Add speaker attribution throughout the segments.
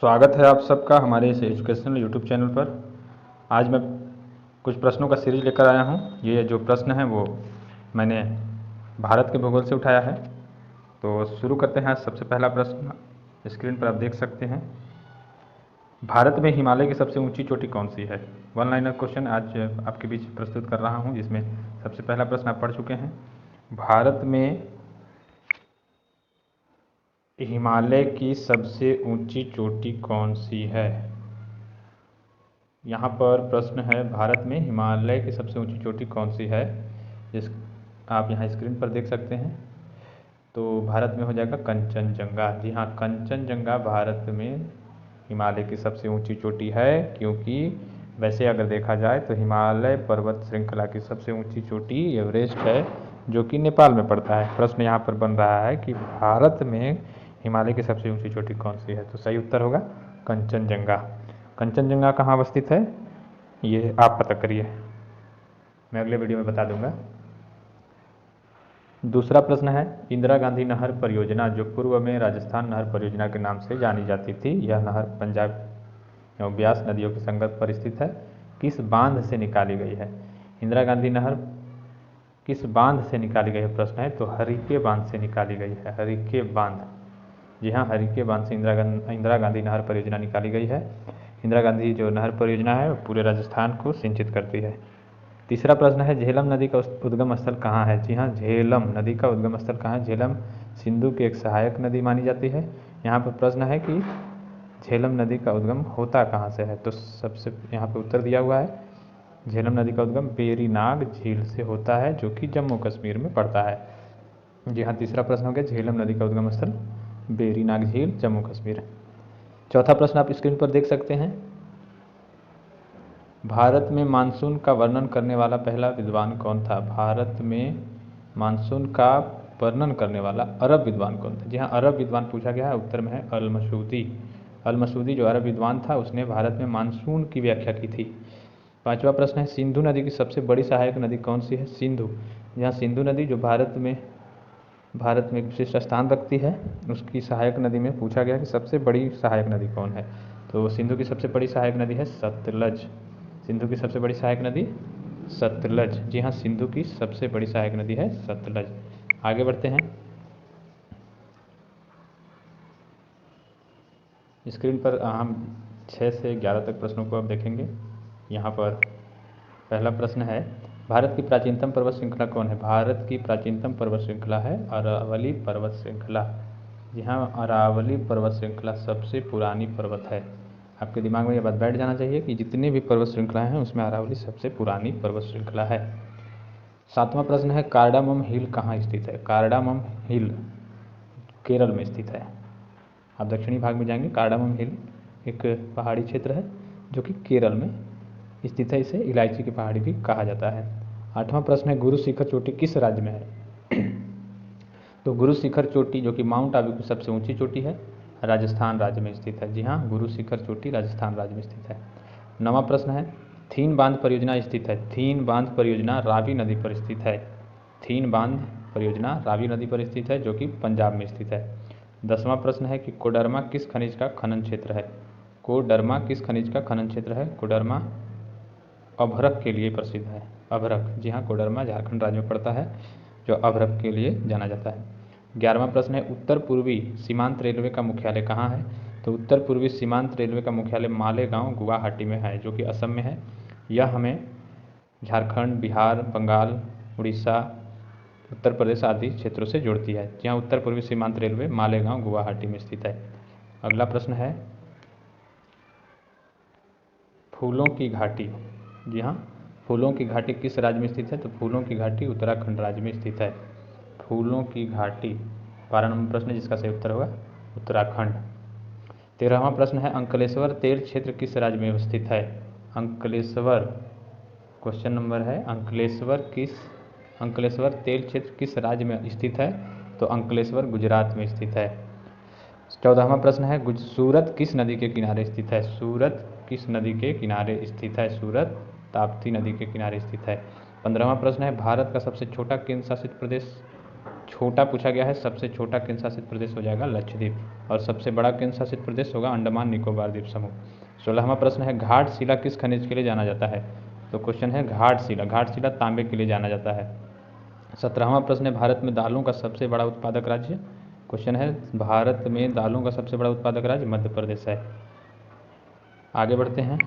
Speaker 1: स्वागत है आप सबका हमारे इस एजुकेशनल यूट्यूब चैनल पर। आज मैं कुछ प्रश्नों का सीरीज लेकर आया हूँ। ये जो प्रश्न है वो मैंने भारत के भूगोल से उठाया है। तो शुरू करते हैं। आज सबसे पहला प्रश्न स्क्रीन पर आप देख सकते हैं। भारत में हिमालय की सबसे ऊंची चोटी कौन सी है? वन लाइनर क्वेश्चन आज आपके बीच प्रस्तुत कर रहा हूँ, जिसमें सबसे पहला प्रश्न आप पढ़ चुके हैं। भारत में हिमालय की सबसे ऊंची चोटी कौन सी है? यहाँ पर प्रश्न है, भारत में हिमालय की सबसे ऊंची चोटी कौन सी है? जिस आप यहाँ स्क्रीन पर देख सकते हैं। तो भारत में हो जाएगा कंचनजंगा। जी हाँ, कंचनजंगा भारत में हिमालय की सबसे ऊंची चोटी है, क्योंकि वैसे अगर देखा जाए तो हिमालय पर्वत श्रृंखला की सबसे ऊंची चोटी एवरेस्ट है, जो कि नेपाल में पड़ता है। प्रश्न यहाँ पर बन रहा है कि भारत में हिमालय की सबसे ऊंची चोटी कौन सी है? तो सही उत्तर होगा कंचनजंगा। कंचनजंगा कहाँ अवस्थित है, ये आप पता करिए, मैं अगले वीडियो में बता दूंगा। दूसरा प्रश्न है, इंदिरा गांधी नहर परियोजना जो पूर्व में राजस्थान नहर परियोजना के नाम से जानी जाती थी, यह नहर पंजाब एवं ब्यास नदियों के संगम पर स्थित है, किस बांध से निकाली गई है? इंदिरा गांधी नहर किस बांध से निकाली गई है? प्रश्न है तो हरिके बांध से निकाली गई है। हरिके बांध, जी हाँ, हरिके बांध से इंदिरा गांधी नहर परियोजना निकाली गई है। इंदिरा गांधी जो नहर परियोजना है वो पूरे राजस्थान को सिंचित करती है। तीसरा प्रश्न है, झेलम नदी का उद्गम स्थल कहाँ है? जी हाँ, झेलम नदी का उद्गम स्थल कहाँ है? झेलम सिंधु की एक सहायक नदी मानी जाती है। यहाँ पर प्रश्न है कि झेलम नदी का उद्गम होता कहाँ से है? तो सबसे यहाँ पर उत्तर दिया हुआ है, झेलम नदी का उद्गम वेरीनाग झील से होता है, जो कि जम्मू कश्मीर में पड़ता है। जी हाँ, तीसरा प्रश्न हो गया, झेलम नदी का उद्गम स्थल वेरीनाग झील, जम्मू कश्मीर। चौथा प्रश्न आप स्क्रीन पर देख सकते हैं, भारत में मानसून का वर्णन करने वाला पहला विद्वान कौन था? भारत में मानसून का वर्णन करने वाला अरब विद्वान कौन था? जी हाँ, अरब विद्वान पूछा गया है, उत्तर में है अल मसूदी। अल मसूदी जो अरब विद्वान था, उसने भारत में मानसून की व्याख्या की थी। पांचवा प्रश्न है, सिंधु नदी की सबसे बड़ी सहायक नदी कौन सी है? सिंधु, जहाँ सिंधु नदी जो भारत में विशिष्ट स्थान रखती है, उसकी सहायक नदी में पूछा गया कि सबसे बड़ी सहायक नदी कौन है? तो सिंधु की सबसे बड़ी सहायक नदी है सतलज। सिंधु की सबसे बड़ी सहायक नदी सतलज। जी हाँ, सिंधु की सबसे बड़ी सहायक नदी है सतलज। आगे बढ़ते हैं। स्क्रीन पर हम 6 से 11 तक प्रश्नों को अब देखेंगे। यहाँ पर पहला प्रश्न है, भारत की प्राचीनतम पर्वत श्रृंखला कौन है? भारत की प्राचीनतम पर्वत श्रृंखला है अरावली पर्वत श्रृंखला। जी हाँ, अरावली पर्वत श्रृंखला सबसे पुरानी पर्वत है। आपके दिमाग में ये बात बैठ जाना चाहिए कि जितनी भी पर्वत श्रृंखलाएं हैं उसमें अरावली सबसे पुरानी पर्वत श्रृंखला है। सातवां प्रश्न है, कार्डामम हिल कहाँ स्थित है? कार्डामम हिल केरल में स्थित है। आप दक्षिणी भाग में जाएंगे, कार्डामम हिल एक पहाड़ी क्षेत्र है जो कि केरल में स्थित है। इसे इलायची की पहाड़ी भी कहा जाता है। आठवां प्रश्न है, गुरु शिखर चोटी किस राज्य में है? तो गुरु शिखर चोटी जो कि माउंट आबू की सबसे ऊंची चोटी है, राजस्थान राज्य में स्थित है। जी हाँ, गुरु शिखर चोटी राजस्थान राज्य में स्थित है। नवा प्रश्न है, थीन बांध परियोजना स्थित है? थीन बांध परियोजना रावी नदी पर स्थित है। थीन बांध परियोजना रावी नदी पर स्थित है, जो कि पंजाब में स्थित है। 10वां प्रश्न है कि कोडरमा किस खनिज का खनन क्षेत्र है? कोडरमा किस खनिज का खनन क्षेत्र है? कोडरमा अभ्रक के लिए प्रसिद्ध है। अभ्रक, जी हाँ, कोडरमा झारखंड राज्य में पड़ता है, जो अभ्रक के लिए जाना जाता है। 11वां प्रश्न है, उत्तर पूर्वी सीमांत रेलवे का मुख्यालय कहाँ है? तो उत्तर पूर्वी सीमांत रेलवे का मुख्यालय मालेगांव गुवाहाटी में है, जो कि असम में है। यह हमें झारखंड, बिहार, बंगाल, उड़ीसा, उत्तर प्रदेश आदि क्षेत्रों से जोड़ती है। जहाँ उत्तर पूर्वी सीमांत रेलवे मालेगांव गुवाहाटी में स्थित है। अगला प्रश्न है, फूलों की घाटी। जी हाँ, फूलों की घाटी किस राज्य में स्थित है? तो फूलों की घाटी उत्तराखंड राज्य में स्थित है। फूलों की घाटी 12 नंबर प्रश्न है, जिसका सही उत्तर होगा उत्तराखंड। 13वां प्रश्न है, अंकलेश्वर तेल क्षेत्र किस राज्य में स्थित है? अंकलेश्वर, क्वेश्चन नंबर है, अंकलेश्वर तेल क्षेत्र किस राज्य में स्थित है? तो अंकलेश्वर गुजरात में स्थित है। 14वां प्रश्न है, सूरत किस नदी के किनारे स्थित है? सूरत किस नदी के किनारे स्थित है? सूरत ताप्ती नदी के किनारे स्थित है। 15वां प्रश्न है, भारत का सबसे छोटा केंद्र शासित प्रदेश छोटा पूछा गया है, सबसे छोटा केंद्र शासित प्रदेश हो जाएगा लक्षद्वीप और सबसे बड़ा केंद्र शासित प्रदेश होगा अंडमान निकोबार द्वीप समूह। 16वां प्रश्न है घाटशिला किस खनिज के लिए जाना जाता है? तो क्वेश्चन है घाटशिला तांबे के लिए जाना जाता है। 17वां प्रश्न है भारत में दालों का सबसे बड़ा उत्पादक राज्य? क्वेश्चन है भारत में दालों का सबसे बड़ा उत्पादक राज्य मध्य प्रदेश है। आगे बढ़ते हैं।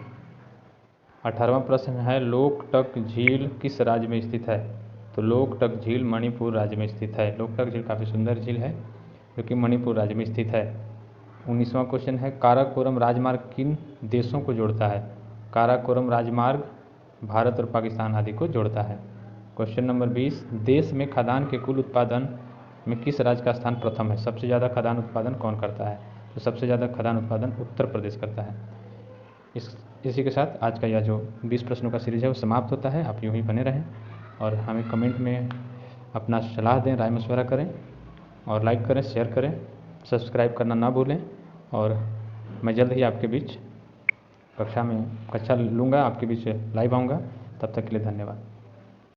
Speaker 1: 18वां प्रश्न है लोकटक झील किस राज्य में स्थित है? तो लोकटक झील मणिपुर राज्य में स्थित है। लोकटक झील काफ़ी सुंदर झील है जो कि मणिपुर राज्य में स्थित है। 19वां क्वेश्चन है काराकोरम राजमार्ग किन देशों को जोड़ता है? काराकोरम राजमार्ग भारत और पाकिस्तान आदि को जोड़ता है। क्वेश्चन नंबर 20 देश में खदान के कुल उत्पादन में किस राज्य का स्थान प्रथम है? सबसे ज़्यादा खदान उत्पादन कौन करता है? तो सबसे ज़्यादा खदान उत्पादन उत्तर प्रदेश करता है। इसी के साथ आज का यह जो 20 प्रश्नों का सीरीज है वो समाप्त होता है। आप यूँ ही बने रहें और हमें कमेंट में अपना सलाह दें, राय मशवरा करें और लाइक करें, शेयर करें, सब्सक्राइब करना ना भूलें। और मैं जल्द ही आपके बीच कक्षा लूँगा, आपके बीच लाइव आऊँगा। तब तक के लिए धन्यवाद।